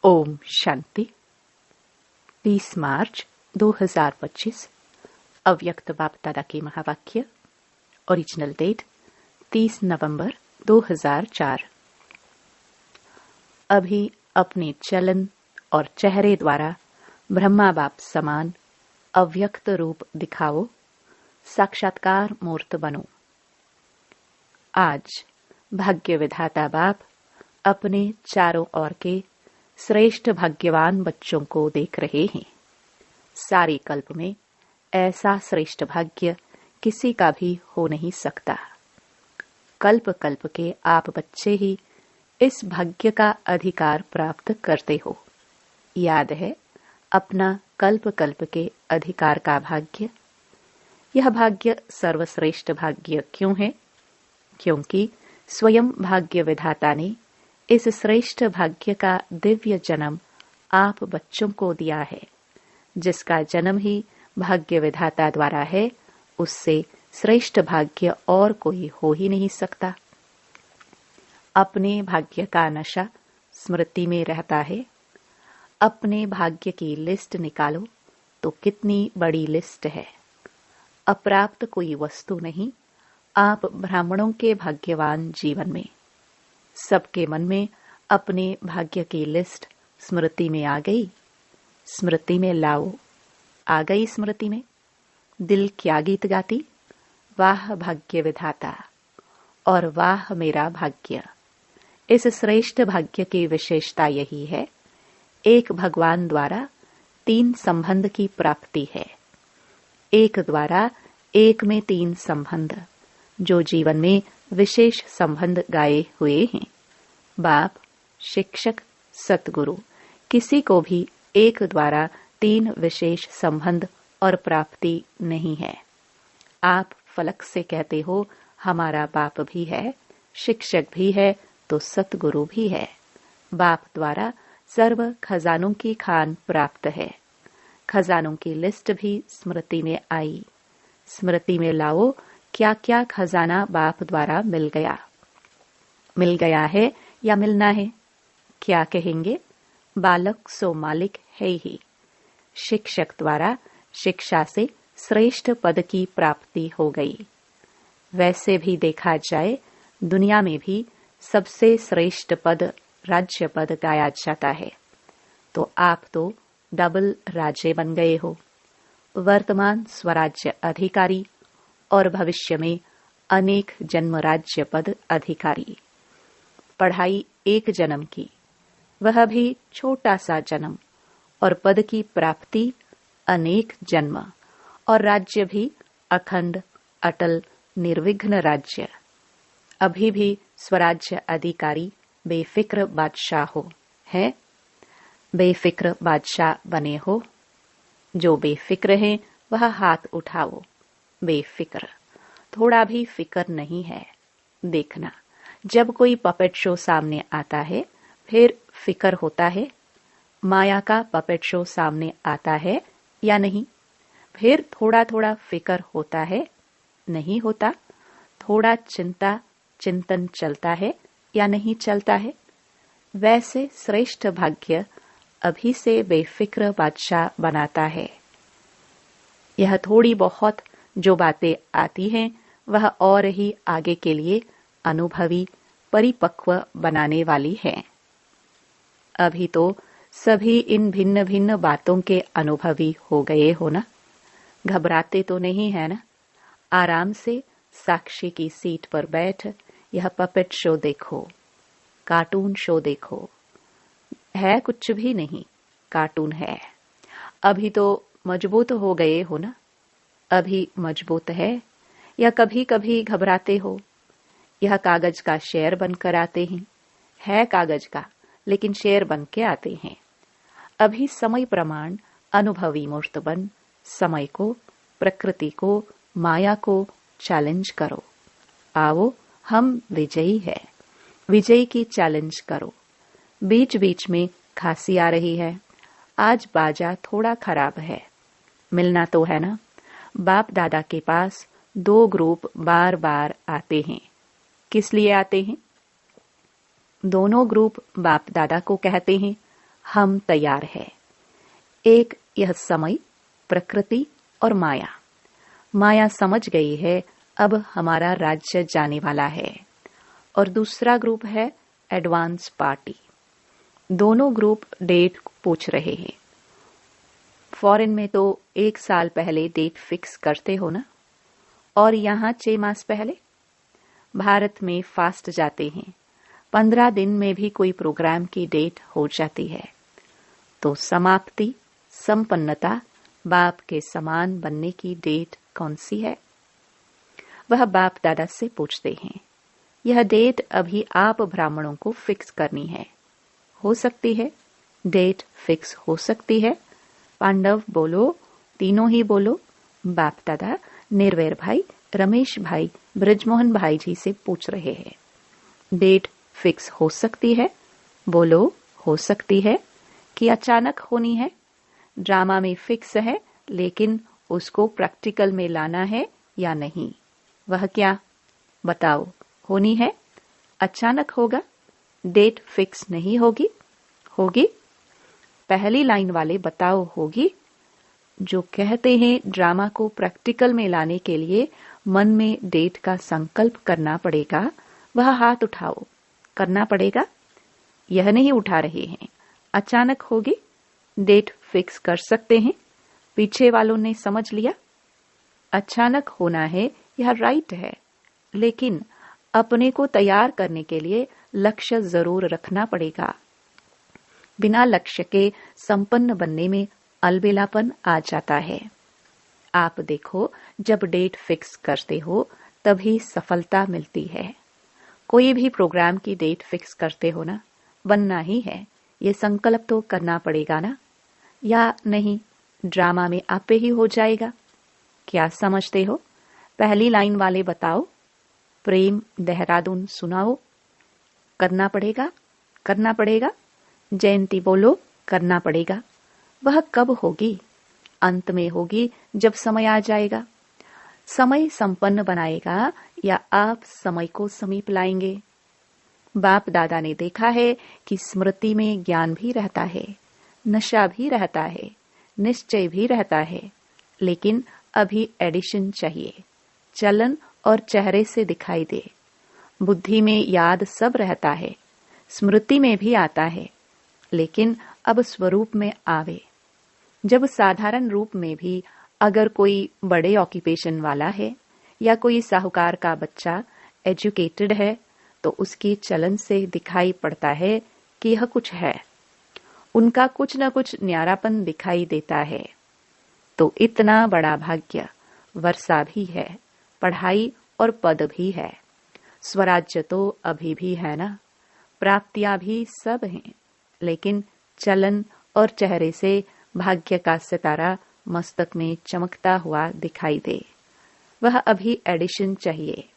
ओम शांति। 30 मार्च 2025 अव्यक्त बाप दादा के महावाक्य। ओरिजिनल डेट 30 नवंबर 2004। अभी अपने चलन और चेहरे द्वारा ब्रह्मा बाप समान अव्यक्त रूप दिखाओ, साक्षात्कार मूर्त बनो। आज भाग्य विधाता बाप अपने चारों ओर के श्रेष्ठ भाग्यवान बच्चों को देख रहे हैं। सारे कल्प में ऐसा श्रेष्ठ भाग्य किसी का भी हो नहीं सकता। कल्प कल्प के आप बच्चे ही इस भाग्य का अधिकार प्राप्त करते हो। याद है अपना कल्प कल्प के अधिकार का भाग्य। यह भाग्य सर्वश्रेष्ठ भाग्य क्यों है? क्योंकि स्वयं भाग्य विधाता ने इस श्रेष्ठ भाग्य का दिव्य जन्म आप बच्चों को दिया है। जिसका जन्म ही भाग्य विधाता द्वारा है, उससे श्रेष्ठ भाग्य और कोई हो ही नहीं सकता। अपने भाग्य का नशा स्मृति में रहता है। अपने भाग्य की लिस्ट निकालो तो कितनी बड़ी लिस्ट है। अप्राप्त कोई वस्तु नहीं। आप ब्राह्मणों के भाग्यवान जीवन में सबके मन में अपने भाग्य की लिस्ट स्मृति में आ गई। स्मृति में लाओ। आ गई स्मृति में। दिल क्या गीत गाती, वाह भाग्य विधाता और वाह मेरा भाग्य। इस श्रेष्ठ भाग्य की विशेषता यही है, एक भगवान द्वारा 3 संबंध की प्राप्ति है। एक द्वारा एक में 3 संबंध, जो जीवन में विशेष संबंध गाए हुए हैं। बाप, शिक्षक, सतगुरु, किसी को भी एक द्वारा 3 विशेष संबंध और प्राप्ति नहीं है। आप फलक से कहते हो हमारा बाप भी है, शिक्षक भी है, तो सतगुरु भी है। बाप द्वारा सर्व खजानों की खान प्राप्त है। खजानों की लिस्ट भी स्मृति में आई। स्मृति में लाओ क्या क्या खजाना बाप द्वारा मिल गया है या मिलना है। क्या कहेंगे? बालक सो मालिक है ही। शिक्षक द्वारा शिक्षा से श्रेष्ठ पद की प्राप्ति हो गई। वैसे भी देखा जाए दुनिया में भी सबसे श्रेष्ठ पद राज्य पद गाया जाता है। तो आप तो डबल राजे बन गए हो। वर्तमान स्वराज्य अधिकारी और भविष्य में अनेक जन्म राज्य पद अधिकारी। पढ़ाई एक जन्म की, वह भी छोटा सा जन्म, और पद की प्राप्ति अनेक जन्म, और राज्य भी अखंड अटल निर्विघ्न राज्य। अभी भी स्वराज्य अधिकारी बेफिक्र बादशाह हो है। बेफिक्र बादशाह बने हो। जो बेफिक्र है वह हाथ उठाओ। बेफिक्र, थोड़ा भी फिक्र नहीं है। देखना, जब कोई पपेट शो सामने आता है फिर फिक्र होता है। माया का पपेट शो सामने आता है या नहीं, फिर थोड़ा थोड़ा फिक्र होता है, नहीं होता। थोड़ा चिंतन चलता है या नहीं चलता है। वैसे श्रेष्ठ भाग्य अभी से बेफिक्र बादशाह बनाता है। यह थोड़ी बहुत जो बातें आती हैं वह और ही आगे के लिए अनुभवी परिपक्व बनाने वाली है। अभी तो सभी इन भिन्न भिन्न बातों के अनुभवी हो गए हो ना। घबराते तो नहीं है ना। आराम से साक्षी की सीट पर बैठ यह पपेट शो देखो, कार्टून शो देखो। है कुछ भी नहीं, कार्टून है। अभी तो मजबूत हो गए हो ना। अभी मजबूत है या कभी कभी घबराते हो? यह कागज का शेर बनकर आते हैं। है कागज का, लेकिन शेर बन के आते हैं। अभी समय प्रमाण अनुभवी मूर्त बन समय को, प्रकृति को, माया को चैलेंज करो। आओ, हम विजयी है। विजयी की चैलेंज करो। बीच बीच में खांसी आ रही है। आज बाजा थोड़ा खराब है। मिलना तो है ना। बाप दादा के पास 2 ग्रुप बार बार आते हैं। किस लिए आते हैं? दोनों ग्रुप बाप दादा को कहते हैं, हम तैयार है। एक, यह समय, प्रकृति और माया। माया समझ गई है अब हमारा राज्य जाने वाला है। और दूसरा ग्रुप है एडवांस पार्टी। दोनों ग्रुप डेट पूछ रहे हैं। फॉरेन में तो 1 साल पहले डेट फिक्स करते हो ना, और यहाँ 6 मास पहले। भारत में फास्ट जाते हैं, 15 दिन में भी कोई प्रोग्राम की डेट हो जाती है। तो समाप्ति, संपन्नता, बाप के समान बनने की डेट कौन सी है? वह बाप दादा से पूछते हैं। यह डेट अभी आप ब्राह्मणों को फिक्स करनी है। हो सकती है? डेट फिक्स हो सकती है? पांडव बोलो, तीनों ही बोलो। बाप दादा निर्वैर भाई, रमेश भाई, ब्रजमोहन भाई जी से पूछ रहे हैं। डेट फिक्स हो सकती है? बोलो, हो सकती है कि अचानक होनी है? ड्रामा में फिक्स है, लेकिन उसको प्रैक्टिकल में लाना है या नहीं? वह क्या? बताओ, होनी है? अचानक होगा? डेट फिक्स नहीं होगी? होगी? पहली लाइन वाले बताओ, होगी? जो कहते हैं ड्रामा को प्रैक्टिकल में लाने के लिए मन में डेट का संकल्प करना पड़ेगा, वह हाथ उठाओ। करना पड़ेगा? यह नहीं उठा रहे हैं। अचानक होगी? डेट फिक्स कर सकते हैं? पीछे वालों ने समझ लिया। अचानक होना है, यह राइट है, लेकिन अपने को तैयार करने के लिए लक्ष्य जरूर रखना पड़ेगा। बिना लक्ष्य के संपन्न बनने में अलबेलापन आ जाता है। आप देखो, जब डेट फिक्स करते हो तभी सफलता मिलती है। कोई भी प्रोग्राम की डेट फिक्स करते हो ना, बनना ही है, ये संकल्प तो करना पड़ेगा ना, या नहीं ड्रामा में आपे ही हो जाएगा। क्या समझते हो? पहली लाइन वाले बताओ। प्रेम देहरादून सुनाओ। करना पड़ेगा? करना पड़ेगा? जयंती बोलो, करना पड़ेगा। वह कब होगी? अंत में होगी, जब समय आ जाएगा। समय संपन्न बनाएगा या आप समय को समीप लाएंगे? बाप दादा ने देखा है कि स्मृति में ज्ञान भी रहता है, नशा भी रहता है, निश्चय भी रहता है, लेकिन अभी एडिशन चाहिए। चलन और चेहरे से दिखाई दे। बुद्धि में याद सब रहता है, स्मृति में भी आता है, लेकिन अब स्वरूप में आवे। जब साधारण रूप में भी अगर कोई बड़े ऑक्यूपेशन वाला है या कोई साहूकार का बच्चा एजुकेटेड है, तो उसकी चलन से दिखाई पड़ता है कि यह कुछ है। उनका कुछ न कुछ न्यारापन दिखाई देता है। तो इतना बड़ा भाग्य, वर्षा भी है, पढ़ाई और पद भी है, स्वराज्य तो अभी भी है ना, प्राप्तियां भी सब हैं, लेकिन चलन और चेहरे से भाग्य का सितारा मस्तक में चमकता हुआ दिखाई दे। वह अभी एडिशन चाहिए।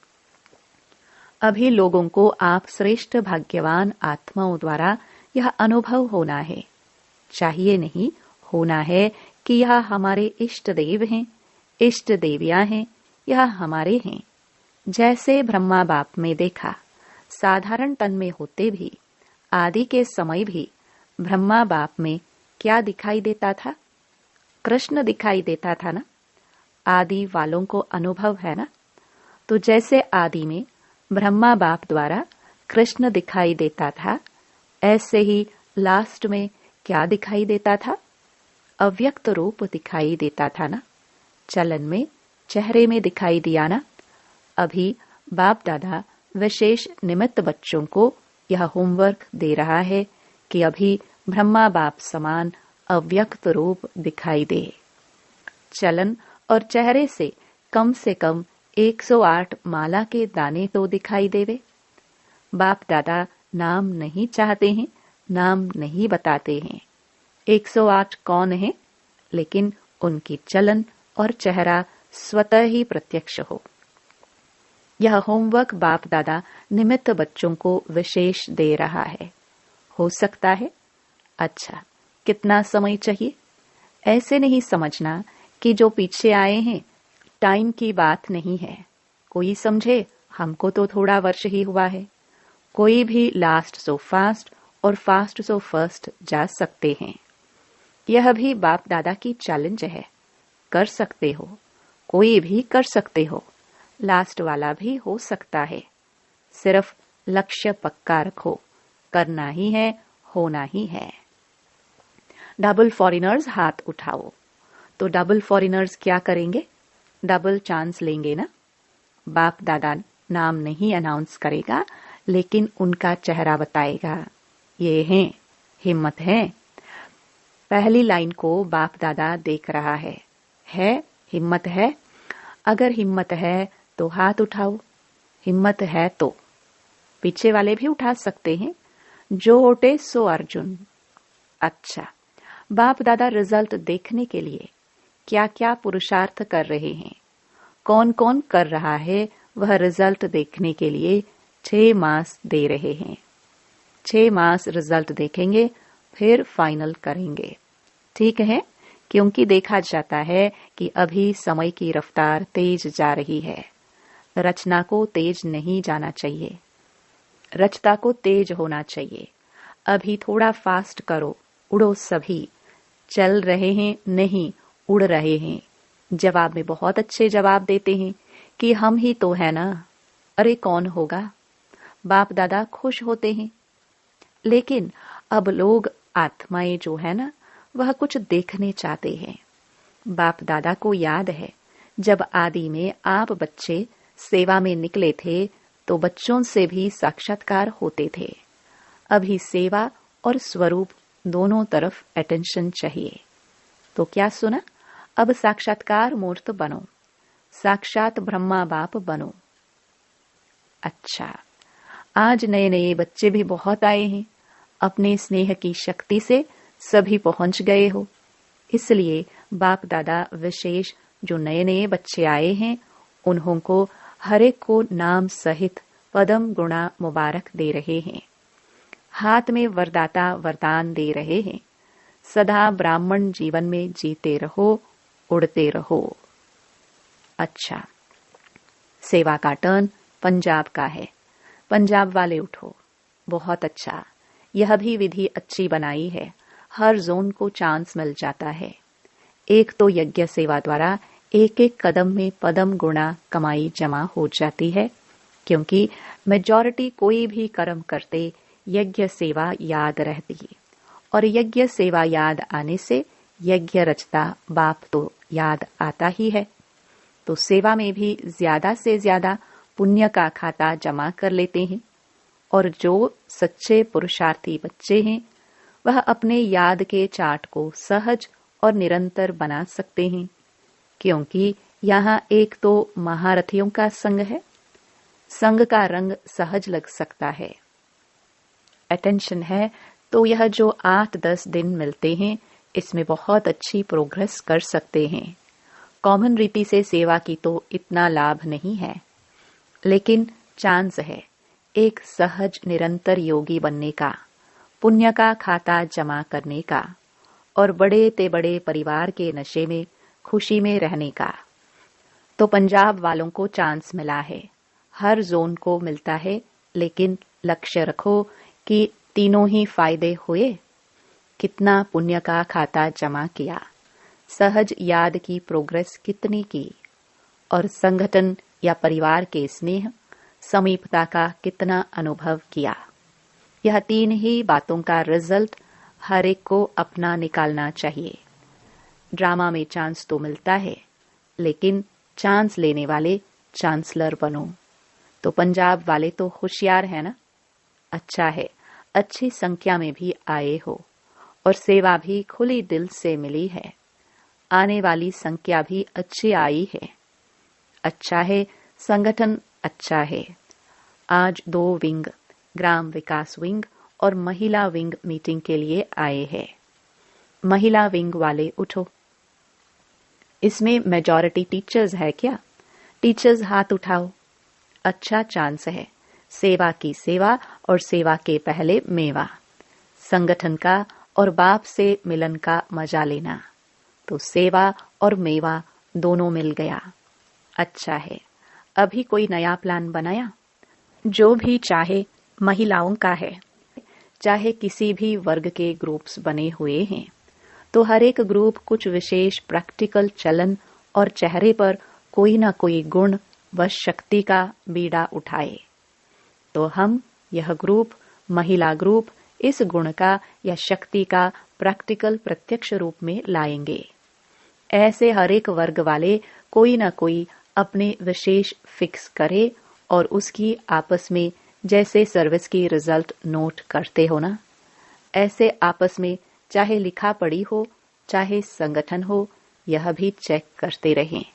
अभी लोगों को आप श्रेष्ठ भाग्यवान आत्माओं द्वारा यह अनुभव होना है। चाहिए नहीं, होना है कि यह हमारे इष्ट देव हैं, इष्ट देवियां हैं, यह हमारे हैं। जैसे ब्रह्मा बाप में देखा, साधारण तन में होते भी, आदि के समय भी ब्रह्मा बाप में क्या दिखाई देता था? कृष्ण दिखाई देता था ना। आदि वालों को अनुभव है ना। तो जैसे आदि में ब्रह्मा बाप द्वारा कृष्ण दिखाई देता था, ऐसे ही लास्ट में क्या दिखाई देता था? अव्यक्त रूप दिखाई देता था ना। चलन में, चेहरे में दिखाई दिया ना। अभी बाप दादा विशेष निमित्त बच्चों को यह होमवर्क दे रहा है कि अभी ब्रह्मा बाप समान अव्यक्त रूप दिखाई दे। चलन और चेहरे से कम 108 माला के दाने तो दिखाई देवे। बाप दादा नाम नहीं चाहते हैं, नाम नहीं बताते हैं। 108 कौन है, लेकिन उनकी चलन और चेहरा स्वतः ही प्रत्यक्ष हो। यह होमवर्क बाप दादा निमित्त बच्चों को विशेष दे रहा है। हो सकता है? अच्छा, कितना समय चाहिए? ऐसे नहीं समझना कि जो पीछे आए हैं टाइम की बात नहीं है। कोई समझे हमको तो थोड़ा वर्ष ही हुआ है। कोई भी लास्ट सो फास्ट और फास्ट सो फर्स्ट जा सकते हैं। यह भी बाप दादा की चैलेंज है। कर सकते हो, कोई भी कर सकते हो, लास्ट वाला भी हो सकता है। सिर्फ लक्ष्य पक्का रखो, करना ही है, होना ही है। डबल फॉरेनर्स हाथ उठाओ। तो डबल फॉरेनर्स क्या करेंगे? डबल चांस लेंगे ना। बाप दादा नाम नहीं अनाउंस करेगा, लेकिन उनका चेहरा बताएगा, ये हैं, हिम्मत है। पहली लाइन को बाप दादा देख रहा है हिम्मत है। अगर हिम्मत है तो हाथ उठाओ, हिम्मत है तो। पीछे वाले भी उठा सकते हैं, जो ओटे सो अर्जुन। अच्छा, बाप दादा रिजल्ट देखने के लिए क्या क्या पुरुषार्थ कर रहे हैं, कौन कौन कर रहा है, वह रिजल्ट देखने के लिए 6 मास दे रहे हैं। 6 मास रिजल्ट देखेंगे, फिर फाइनल करेंगे। ठीक है, क्योंकि देखा जाता है कि अभी समय की रफ्तार तेज जा रही है। रचना को तेज नहीं जाना चाहिए, रचता को तेज होना चाहिए। अभी थोड़ा फास्ट करो, उड़ो सभी। चल रहे हैं नहीं, उड़ रहे हैं। जवाब में बहुत अच्छे जवाब देते हैं कि हम ही तो है ना, अरे कौन होगा। बाप दादा खुश होते हैं। लेकिन अब लोग, आत्माएं जो है ना, वह कुछ देखने चाहते हैं। बाप दादा को याद है, जब आदि में आप बच्चे सेवा में निकले थे तो बच्चों से भी साक्षात्कार होते थे। अभी सेवा और स्वरूप दोनों तरफ अटेंशन चाहिए। तो क्या सुना? अब साक्षात्कार मूर्त बनो, साक्षात ब्रह्मा बाप बनो। अच्छा, आज नए नए बच्चे भी बहुत आए हैं। अपने स्नेह की शक्ति से सभी पहुंच गए हो, इसलिए बाप दादा विशेष जो नए नए बच्चे आए हैं, उन्हों को हर एक को नाम सहित पदम गुणा मुबारक दे रहे हैं। हाथ में वरदाता वरदान दे रहे हैं। सदा ब्राह्मण जीवन में जीते रहो, उड़ते रहो। अच्छा, सेवा का टर्न पंजाब का है। पंजाब वाले उठो। बहुत अच्छा, यह भी विधि अच्छी बनाई है। हर जोन को चांस मिल जाता है। एक तो यज्ञ सेवा द्वारा एक एक कदम में पदम गुणा कमाई जमा हो जाती है, क्योंकि मेजॉरिटी कोई भी कर्म करते यज्ञ सेवा याद रहती है, और यज्ञ सेवा याद आने से यज्ञ रचता बाप तो याद आता ही है। तो सेवा में भी ज्यादा से ज्यादा पुण्य का खाता जमा कर लेते हैं। और जो सच्चे पुरुषार्थी बच्चे हैं, वह अपने याद के चार्ट को सहज और निरंतर बना सकते हैं, क्योंकि यहाँ एक तो महारथियों का संग है। संग का रंग सहज लग सकता है। अटेंशन है तो यह जो 8-10 दिन मिलते हैं, इसमें बहुत अच्छी प्रोग्रेस कर सकते हैं। कॉमन रीति से सेवा की तो इतना लाभ नहीं है, लेकिन चांस है एक सहज निरंतर योगी बनने का, पुण्य का खाता जमा करने का, और बड़े ते बड़े परिवार के नशे में खुशी में रहने का। तो पंजाब वालों को चांस मिला है, हर जोन को मिलता है, लेकिन लक्ष्य रखो कि तीनों ही फायदे हुए। कितना पुण्य का खाता जमा किया, सहज याद की प्रोग्रेस कितनी की, और संगठन या परिवार के स्नेह समीपता का कितना अनुभव किया। यह 3 ही बातों का रिजल्ट हर एक को अपना निकालना चाहिए। ड्रामा में चांस तो मिलता है, लेकिन चांस लेने वाले चांसलर बनो। तो पंजाब वाले तो होशियार है ना। अच्छा है, अच्छी संख्या में भी आए हो, और सेवा भी खुली दिल से मिली है। आने वाली संख्या भी अच्छी आई है। अच्छा है, संगठन अच्छा है। आज 2 विंग, ग्राम विकास विंग और महिला विंग मीटिंग के लिए आए हैं। महिला विंग वाले उठो। इसमें मेजॉरिटी टीचर्स है क्या? टीचर्स हाथ उठाओ। अच्छा चांस है। सेवा की सेवा और सेवा के पहले मेवा, संगठन का और बाप से मिलन का मजा लेना। तो सेवा और मेवा दोनों मिल गया। अच्छा है। अभी कोई नया प्लान बनाया? जो भी चाहे महिलाओं का है। चाहे किसी भी वर्ग के ग्रुप्स बने हुए हैं, तो हर एक ग्रुप कुछ विशेष प्रैक्टिकल चलन और चेहरे पर कोई ना कोई गुण व शक्ति का बीड़ा उठाए। तो हम यह ग्रुप, महिला ग्रुप, इस गुण का या शक्ति का प्रैक्टिकल प्रत्यक्ष रूप में लाएंगे। ऐसे हर एक वर्ग वाले कोई ना कोई अपने विशेष फिक्स करे और उसकी आपस में जैसे सर्विस की रिजल्ट नोट करते हो ना, ऐसे आपस में चाहे लिखा पढ़ी हो चाहे संगठन हो, यह भी चेक करते रहें।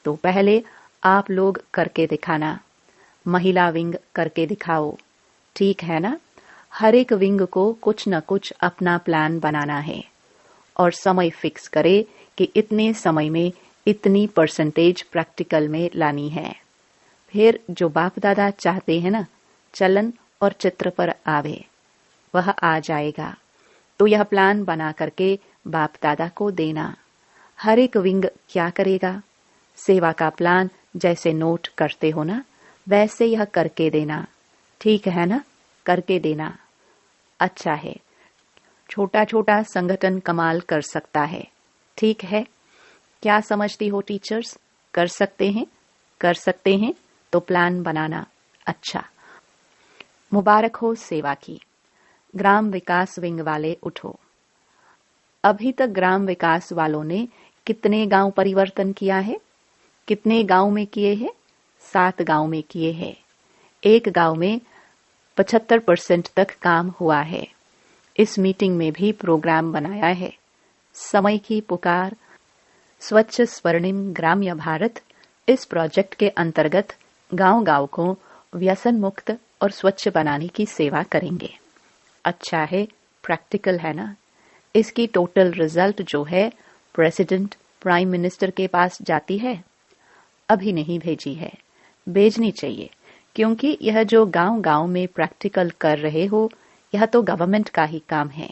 तो पहले आप लोग करके दिखाना, महिला विंग करके दिखाओ, ठीक है ना? हर एक विंग को कुछ न कुछ अपना प्लान बनाना है और समय फिक्स करे कि इतने समय में इतनी परसेंटेज प्रैक्टिकल में लानी है। फिर जो बाप दादा चाहते हैं ना, चलन और चित्र पर आवे, वह आ जाएगा। तो यह प्लान बना करके बाप दादा को देना। हर एक विंग क्या करेगा? सेवा का प्लान जैसे नोट करते हो ना, वैसे यह करके देना, ठीक है ना? करके देना। अच्छा है, छोटा छोटा संगठन कमाल कर सकता है, ठीक है? क्या समझती हो टीचर्स? कर सकते हैं? कर सकते हैं तो प्लान बनाना। अच्छा, मुबारक हो सेवा की। ग्राम विकास विंग वाले उठो। अभी तक ग्राम विकास वालों ने कितने गांव परिवर्तन किया है? कितने गांव में किए हैं? 7 गांव में किए हैं। एक गांव में 75% तक काम हुआ है। इस मीटिंग में भी प्रोग्राम बनाया है। समय की पुकार, स्वच्छ स्वर्णिम ग्राम्य भारत, इस प्रोजेक्ट के अंतर्गत गांव-गांव को व्यसन मुक्त और स्वच्छ बनाने की सेवा करेंगे। अच्छा है, प्रैक्टिकल है ना? इसकी टोटल रिजल्ट जो है प्रेसिडेंट, प्राइम मिनिस्टर के पास जाती है? अभी नहीं भेजी है, भेजनी चाहिए, क्योंकि यह जो गांव-गांव में प्रैक्टिकल कर रहे हो, यह तो गवर्नमेंट का ही काम है।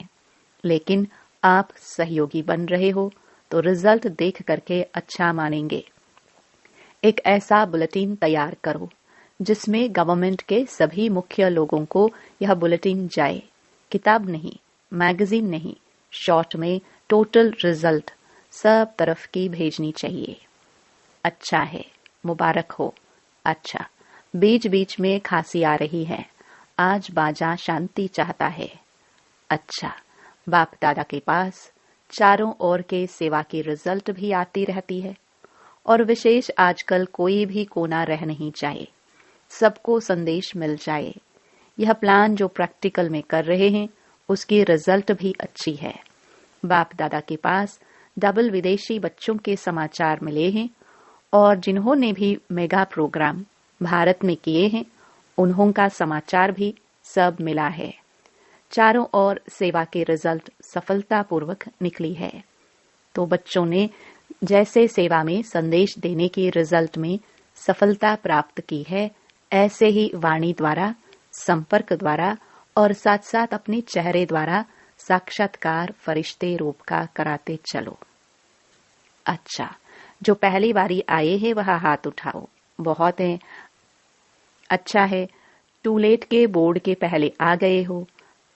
लेकिन आप सहयोगी बन रहे हो तो रिजल्ट देख करके अच्छा मानेंगे। एक ऐसा बुलेटिन तैयार करो जिसमें गवर्नमेंट के सभी मुख्य लोगों को यह बुलेटिन जाए। किताब नहीं, मैगजीन नहीं, शॉर्ट में टोटल रिजल्ट सब तरफ की भेजनी चाहिए। अच्छा है, मुबारक हो। अच्छा, बीच बीच में खांसी आ रही है, आज बाजा शांति चाहता है। अच्छा, बाप दादा के पास चारों ओर के सेवा की रिजल्ट भी आती रहती है और विशेष आजकल कोई भी कोना रह नहीं जाए, सबको संदेश मिल जाए। यह प्लान जो प्रैक्टिकल में कर रहे हैं उसकी रिजल्ट भी अच्छी है। बाप दादा के पास डबल विदेशी बच्चों के समाचार मिले हैं और जिन्होंने भी मेगा प्रोग्राम भारत में किए हैं उन्हों का समाचार भी सब मिला है। चारों ओर सेवा के रिजल्ट सफलतापूर्वक निकली है। तो बच्चों ने जैसे सेवा में संदेश देने की रिजल्ट में सफलता प्राप्त की है, ऐसे ही वाणी द्वारा, संपर्क द्वारा और साथ साथ अपने चेहरे द्वारा साक्षात्कार फरिश्ते रूप का कराते चलो। अच्छा, जो पहली बारी आए हैं वह हाथ उठाओ। बहुत है। अच्छा है, टूलेट के बोर्ड के पहले आ गए हो।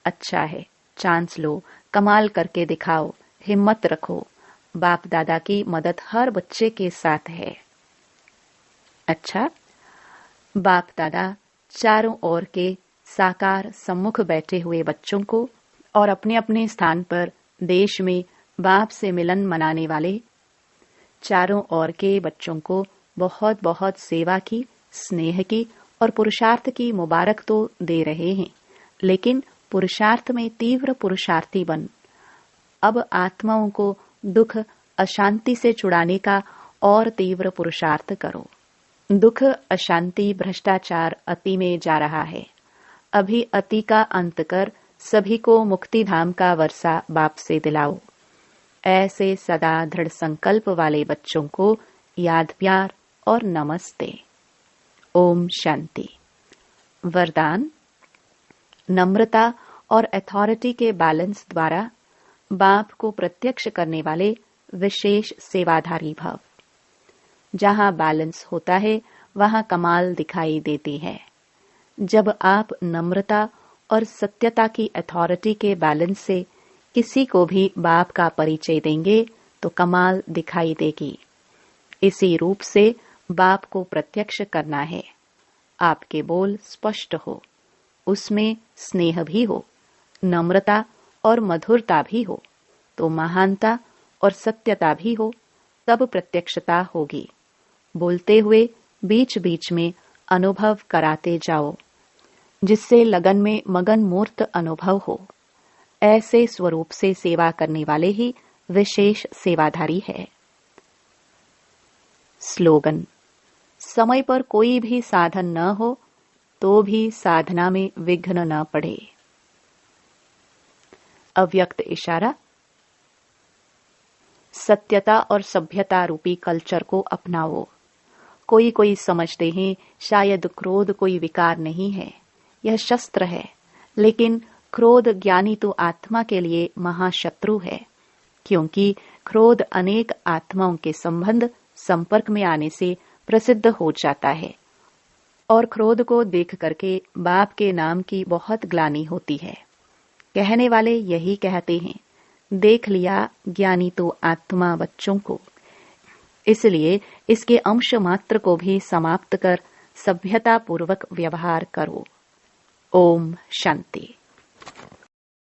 अच्छा है, चांस लो, कमाल करके दिखाओ, हिम्मत रखो। बाप दादा की मदद हर बच्चे के साथ है। अच्छा, बाप दादा चारों ओर के साकार सम्मुख बैठे हुए बच्चों को और अपने अपने स्थान पर देश में बाप से मिलन मनाने वाले चारों ओर के बच्चों को बहुत बहुत सेवा की, स्नेह की और पुरुषार्थ की मुबारक तो दे रहे हैं, लेकिन पुरुषार्थ में तीव्र पुरुषार्थी बन। अब आत्माओं को दुख, अशांति से छुड़ाने का और तीव्र पुरुषार्थ करो। दुख, अशांति, भ्रष्टाचार अति में जा रहा है। अभी अति का अंत कर सभी को मुक्ति धाम का वर्षा बाप से दिलाओ। ऐसे सदा दृढ़ संकल्प वाले बच्चों को याद प्यार और नमस्ते। ओम शांति। वरदान: नम्रता और अथॉरिटी के बैलेंस द्वारा बाप को प्रत्यक्ष करने वाले विशेष सेवाधारी भव। जहां बैलेंस होता है वहां कमाल दिखाई देती है। जब आप नम्रता और सत्यता की अथॉरिटी के बैलेंस से किसी को भी बाप का परिचय देंगे तो कमाल दिखाई देगी। इसी रूप से बाप को प्रत्यक्ष करना है। आपके बोल स्पष्ट हो, उसमें स्नेह भी हो, नम्रता और मधुरता भी हो, तो महानता और सत्यता भी हो, तब प्रत्यक्षता होगी। बोलते हुए बीच बीच में अनुभव कराते जाओ, जिससे लगन में मगन मूर्त अनुभव हो। ऐसे स्वरूप से सेवा करने वाले ही विशेष सेवाधारी है। स्लोगन: समय पर कोई भी साधन न हो तो भी साधना में विघ्न न पड़े। अव्यक्त इशारा: सत्यता और सभ्यता रूपी कल्चर को अपनाओ। कोई कोई समझते हैं शायद क्रोध कोई विकार नहीं है, यह शस्त्र है, लेकिन क्रोध ज्ञानी तो आत्मा के लिए महाशत्रु है, क्योंकि क्रोध अनेक आत्माओं के संपर्क में आने से प्रसिद्ध हो जाता है और क्रोध को देख करके बाप के नाम की बहुत ग्लानि होती है। कहने वाले यही कहते हैं, देख लिया ज्ञानी तो आत्मा बच्चों को। इसलिए इसके अंश मात्र को भी समाप्त कर सभ्यता पूर्वक व्यवहार करो। ओम शांति।